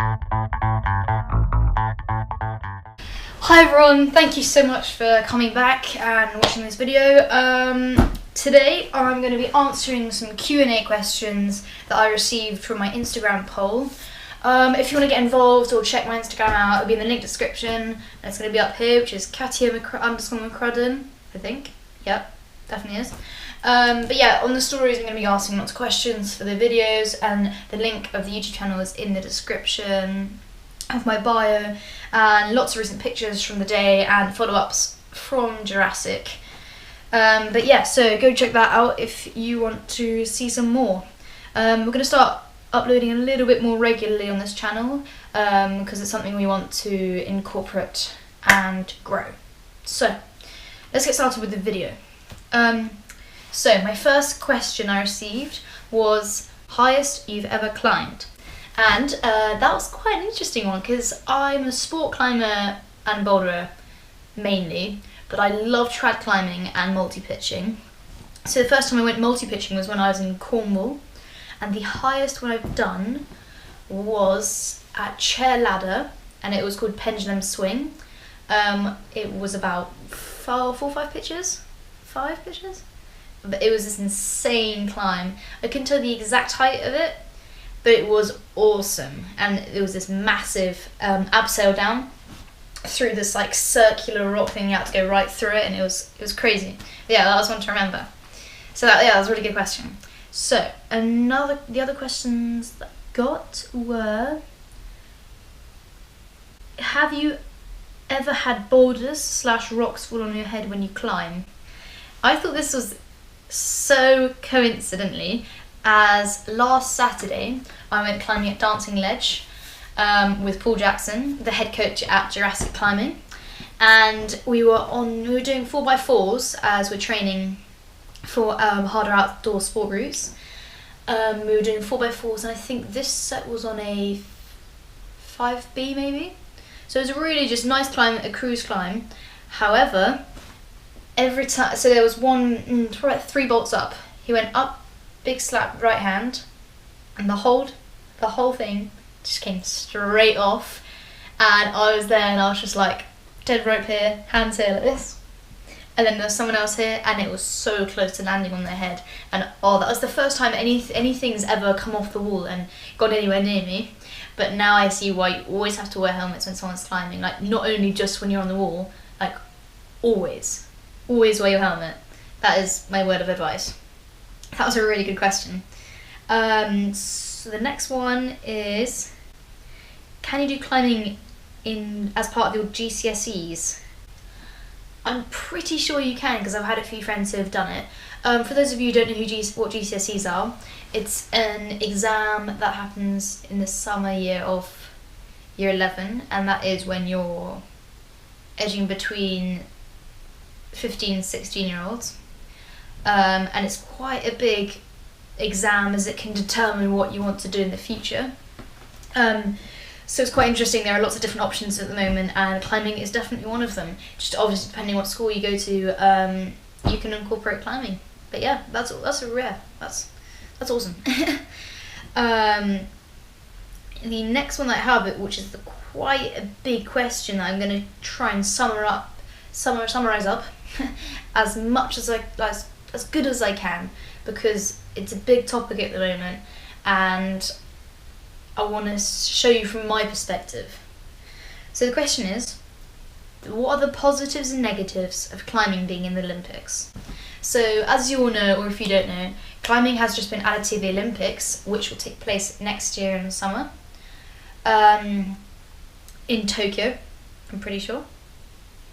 Hi everyone, thank you so much for coming back and watching this video. Today I'm going to be answering some Q&A questions that I received from my Instagram poll. If you want to get involved or check my Instagram out, it'll be in the link description. And it's going to be up here, which is Katia_McCrudden, I think. Yep, definitely is. But yeah, on the stories I'm going to be asking lots of questions for the videos, and the link of the YouTube channel is in the description of my bio, and lots of recent pictures from the day and follow-ups from Jurassic. But yeah, so go check that out if you want to see some more. We're going to start uploading a little bit more regularly on this channel because it's something we want to incorporate and grow. So let's get started with the video. So my first question I received was highest you've ever climbed. And that was quite an interesting one because I'm a sport climber and boulderer mainly, but I love trad climbing and multi-pitching. So the first time I went multi-pitching was when I was in Cornwall, and the highest one I've done was at chair ladder, and it was called pendulum swing. It was about 4 or 5 pitches? 5 pitches? But it was this insane climb. I couldn't tell the exact height of it, but it was awesome, and it was this massive abseil down through this like circular rock thing. You had to go right through it, and it was crazy. But yeah, that was one to remember. So that was a really good question. So the other questions that I got were: have you ever had boulders / rocks fall on your head when you climb? I thought this was so coincidentally, as last Saturday I went climbing at Dancing Ledge with Paul Jackson, the head coach at Jurassic Climbing, and we were doing 4x4s as we're training for harder outdoor sport routes. We were doing 4x4s, and I think this set was on a 5B maybe. So it was a really just nice climb, a cruise climb. However, every time, so there was probably 3 bolts up. He went up, big slap, right hand, and the whole thing just came straight off. And I was there, and I was just like, dead rope here, hands here like this. And then there was someone else here, and it was so close to landing on their head. And that was the first time anything's ever come off the wall and got anywhere near me. But now I see why you always have to wear helmets when someone's climbing. Like, not only just when you're on the wall, like, always wear your helmet. That is my word of advice. That was a really good question. So the next one is, can you do climbing as part of your GCSEs? I'm pretty sure you can, because I've had a few friends who have done it. For those of you who don't know what GCSEs are, it's an exam that happens in the summer year of year 11, and that is when you're edging between 15, 16-year-olds. And it's quite a big exam, as it can determine what you want to do in the future. So it's quite interesting. There are lots of different options at the moment, and climbing is definitely one of them. Just obviously depending what school you go to, you can incorporate climbing. But yeah, that's awesome. The next one that I have, which is quite a big question that I'm going to try and summarize up as much as as good as I can, because it's a big topic at the moment, and I want to show you from my perspective. So the question is, what are the positives and negatives of climbing being in the Olympics? So as you all know, or if you don't know, climbing has just been added to the Olympics, which will take place next year in the summer, in Tokyo, I'm pretty sure.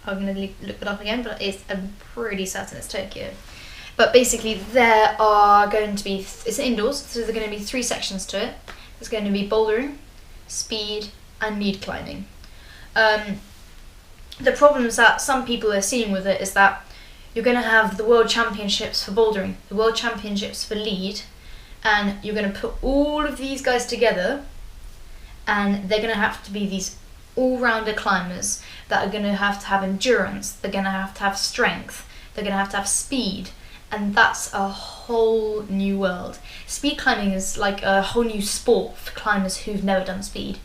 I'm going to look it up again, but I'm pretty certain it's Tokyo. But basically there are going to be, it's indoors, so there are going to be 3 sections to it. There's going to be bouldering, speed, and lead climbing. The problems that some people are seeing with it is that you're going to have the World Championships for bouldering, the World Championships for lead, and you're going to put all of these guys together, and they're going to have to be these all-rounder climbers that are going to have endurance, they're going to have strength, they're going to have speed, and that's a whole new world. Speed climbing is like a whole new sport for climbers who've never done speed.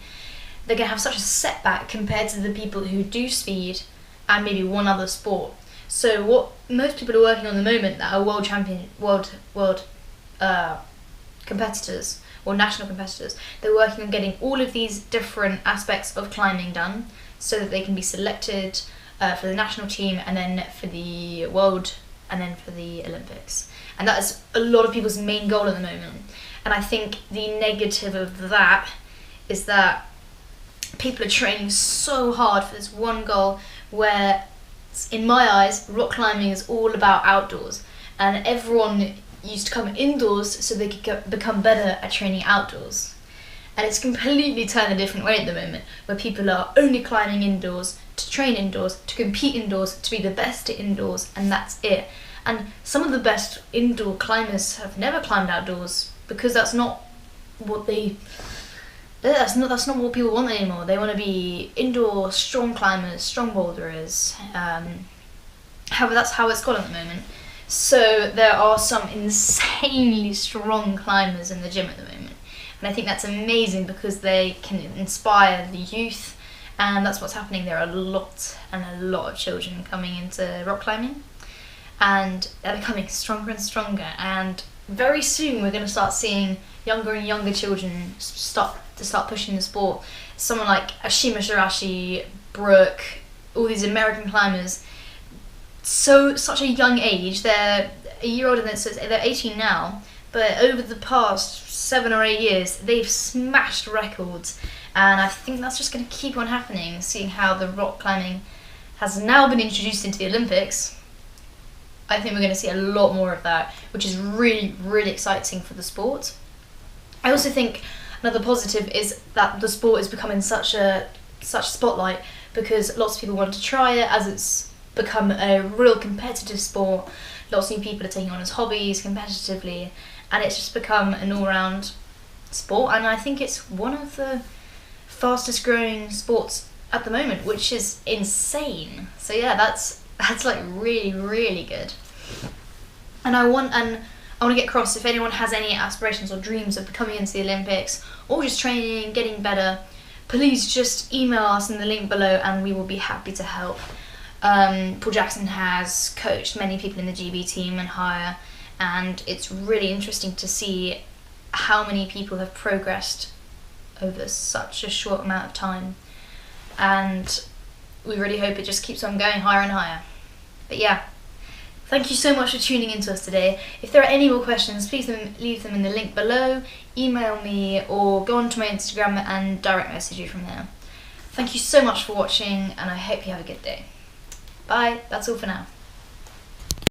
they're going to have such a setback compared to the people who do speed and maybe one other sport. So what most people are working on at the moment that are world competitors or national competitors, they're working on getting all of these different aspects of climbing done so that they can be selected for the national team and then for the world and then for the Olympics. And that is a lot of people's main goal at the moment. And I think the negative of that is that people are training so hard for this one goal where, in my eyes, rock climbing is all about outdoors. And everyone used to come indoors so they could become better at training outdoors. And it's completely turned a different way at the moment, where people are only climbing indoors, to train indoors, to compete indoors, to be the best at indoors, and that's it. And some of the best indoor climbers have never climbed outdoors because that's not what what people want anymore. They want to be indoor strong climbers, strong boulderers. However, that's how it's gone at the moment. So there are some insanely strong climbers in the gym at the moment. And I think that's amazing because they can inspire the youth, and that's what's happening. There are a lot of children coming into rock climbing, and they're becoming stronger and stronger. And very soon we're going to start seeing younger and younger children start pushing the sport. Someone like Ashima Shirashi, Brooke, all these American climbers. Such a young age. They're a year older than, so they're 18 now, but over the past 7 or 8 years they've smashed records, and I think that's just going to keep on happening, seeing how the rock climbing has now been introduced into the Olympics. I think we're going to see a lot more of that, which is really, really exciting for the sport. I also think another positive is that the sport is becoming such spotlight because lots of people want to try it, as it's become a real competitive sport. Lots of new people are taking on as hobbies competitively, and it's just become an all-round sport, and I think it's one of the fastest growing sports at the moment, which is insane. So yeah, that's like really, really good. And I want to get across, if anyone has any aspirations or dreams of coming into the Olympics or just training, getting better, please just email us in the link below and we will be happy to help. Paul Jackson has coached many people in the GB team and higher, and it's really interesting to see how many people have progressed over such a short amount of time, and we really hope it just keeps on going higher and higher. But yeah, thank you so much for tuning in to us today. If there are any more questions, please leave them in the link below, email me, or go onto my Instagram and direct message you from there. Thank you so much for watching, and I hope you have a good day. Bye, that's all for now.